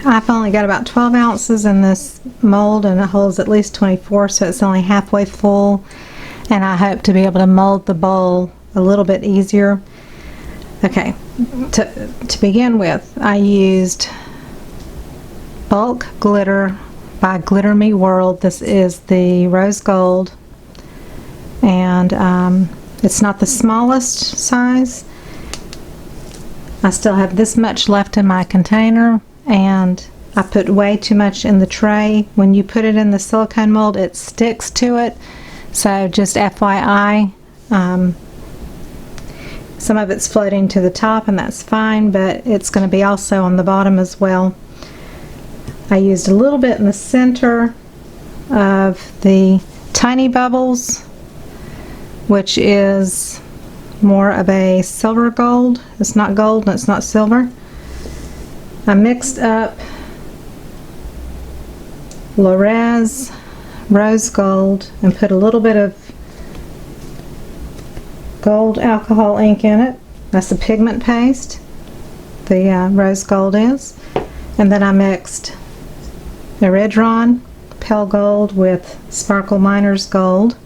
I've only got about 12 ounces in this mold, and it holds at least 24, so it's only halfway full, and I hope to be able to mold the bowl a little bit easier. Okay, to begin with, I used bulk glitter by Glitter Me World. This is the rose gold, and it's not the smallest size. I still have this much left in my container, and I put way too much in the tray. When you put it in the silicone mold, it sticks to it, so just FYI. Some of it's floating to the top, and that's fine, but it's going to be also on the bottom as well. I used a little bit in the center of the Tiny Bubbles, which is more of a silver gold. It's not gold and it's not silver. I mixed up Lorez Rose Gold and put a little bit of gold alcohol ink in it. That's the pigment paste, the rose gold is. And then I mixed Iridron Pale Gold with Sparkle Miners Gold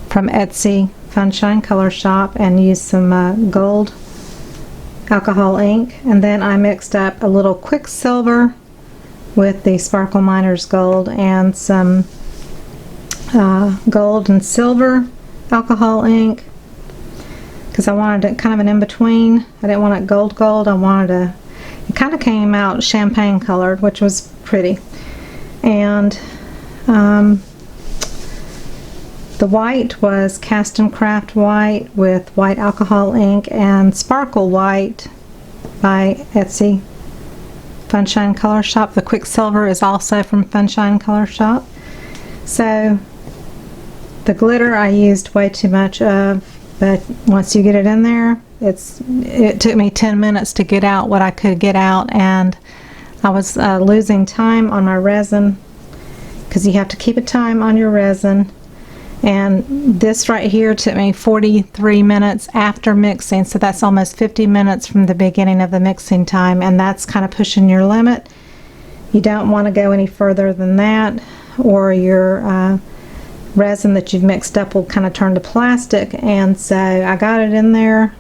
from Etsy Funshine Color Shop, and used some gold alcohol ink. And then I mixed up a little Quicksilver with the Sparkle Miners Gold and some gold and silver alcohol ink, because I wanted it kind of an in-between. I didn't want it gold gold. I wanted it kind of came out champagne colored, which was pretty. And the white was Cast and Craft white with white alcohol ink, and Sparkle White by Etsy Funshine Color Shop. The Quicksilver is also from Funshine Color Shop. So the glitter I used way too much of, but once you get it in there, it took me 10 minutes to get out what I could get out, and I was losing time on my resin, because you have to keep a time on your resin. And this right here took me 43 minutes after mixing, so that's almost 50 minutes from the beginning of the mixing time, and that's kind of pushing your limit. You don't want to go any further than that, or your resin that you've mixed up will kind of turn to plastic. And so I got it in there,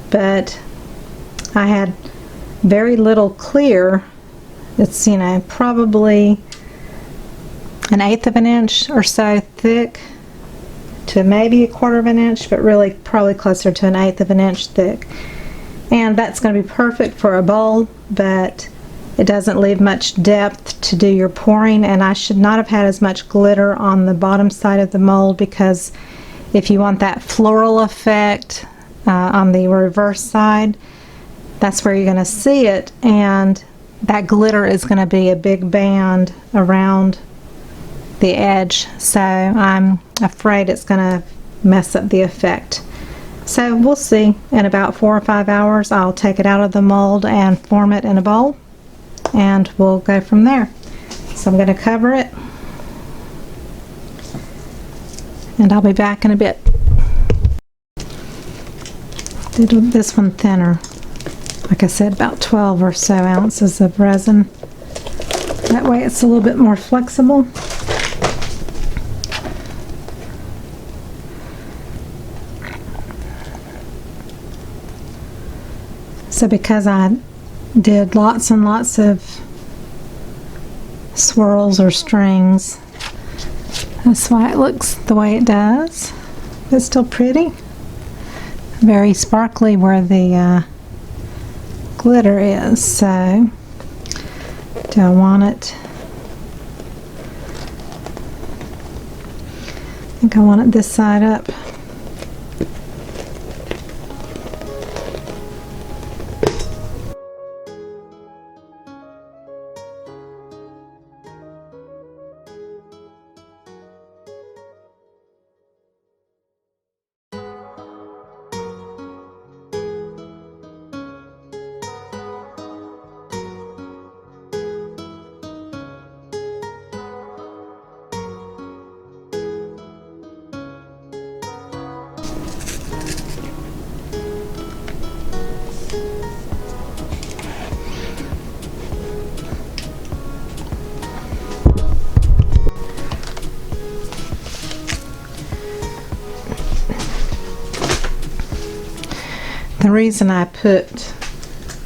but I had very little clear. It's, you know, probably 1/8 of an inch or so thick to maybe 1/4 of an inch, but really probably closer to 1/8 of an inch thick. And that's going to be perfect for a bowl, but it doesn't leave much depth to do your pouring. And I should not have had as much glitter on the bottom side of the mold, because if you want that floral effect on the reverse side, that's where you're going to see it, and that glitter is going to be a big band around the edge, so I'm afraid it's going to mess up the effect. So we'll see. In about 4 or 5 hours I'll take it out of the mold and form it in a bowl, and we'll go from there. So I'm going to cover it, and I'll be back in a bit. Did this one thinner. Like I said, about 12 or so ounces of resin. That way it's a little bit more flexible. So because I did lots and lots of swirls or strings, that's why it looks the way it does. It's still pretty. Very sparkly where the glitter is. So do I want it? I think I want it this side up. The reason I put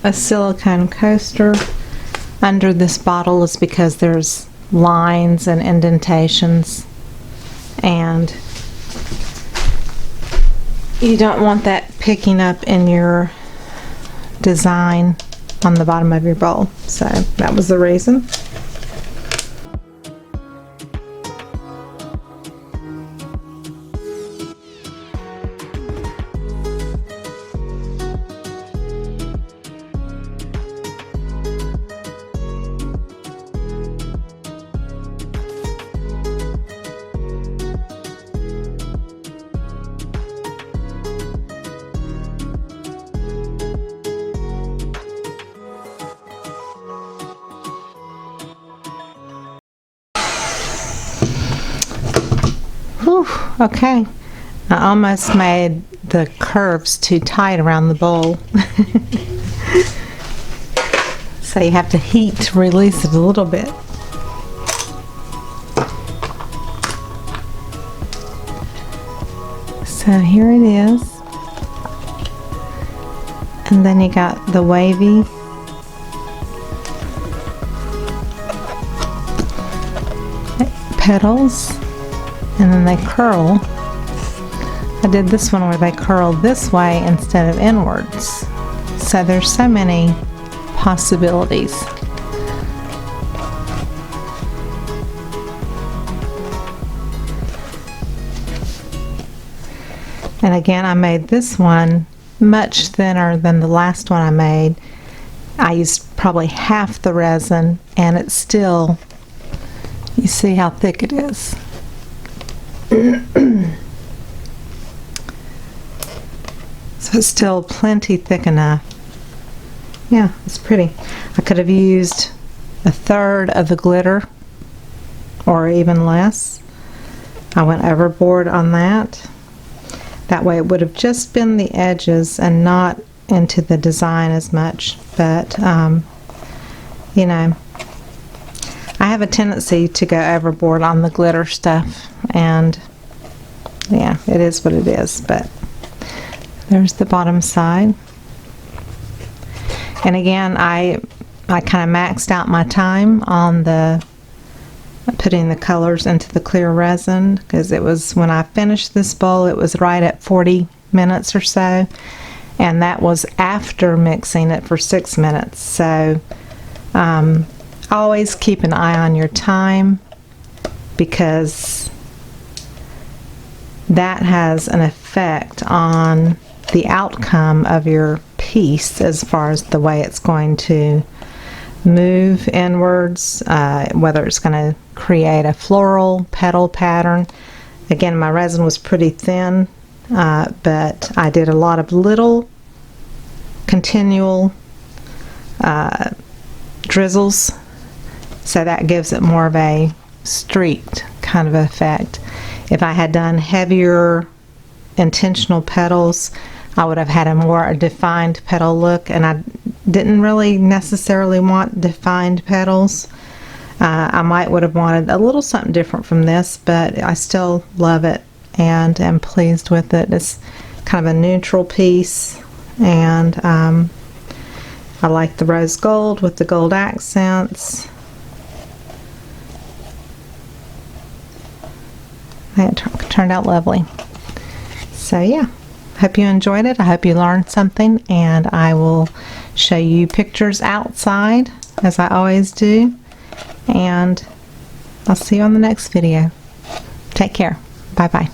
a silicone coaster under this bottle is because there's lines and indentations, and you don't want that picking up in your design on the bottom of your bowl. So that was the reason. Whew, okay, I almost made the curves too tight around the bowl. So you have to heat to release it a little bit. So here it is. And then you got the wavy petals. And then they curl. I did this one where they curl this way instead of inwards. So there's so many possibilities. And again, I made this one much thinner than the last one I made. I used probably half the resin, and it's still, you see how thick it is. So it's still plenty thick enough. Yeah, it's pretty. I could have used a third of the glitter or even less. I went overboard on that. That way it would have just been the edges and not into the design as much. But you know, I have a tendency to go overboard on the glitter stuff, and yeah, it is what it is. But there's the bottom side. And again, I kind of maxed out my time on the putting the colors into the clear resin, because it was, when I finished this bowl, it was right at 40 minutes or so, and that was after mixing it for 6 minutes. So always keep an eye on your time, because that has an effect on the outcome of your piece as far as the way it's going to move inwards, whether it's going to create a floral petal pattern. Again, my resin was pretty thin, but I did a lot of little continual drizzles, so that gives it more of a streaked kind of effect. If I had done heavier intentional petals, I would have had a more defined petal look, and I didn't really necessarily want defined petals. I might would have wanted a little something different from this, but I still love it and am pleased with it. It's kind of a neutral piece, and I like the rose gold with the gold accents. It turned out lovely. So yeah, hope you enjoyed it. I hope you learned something, and I will show you pictures outside as I always do, and I'll see you on the next video. Take care. Bye bye.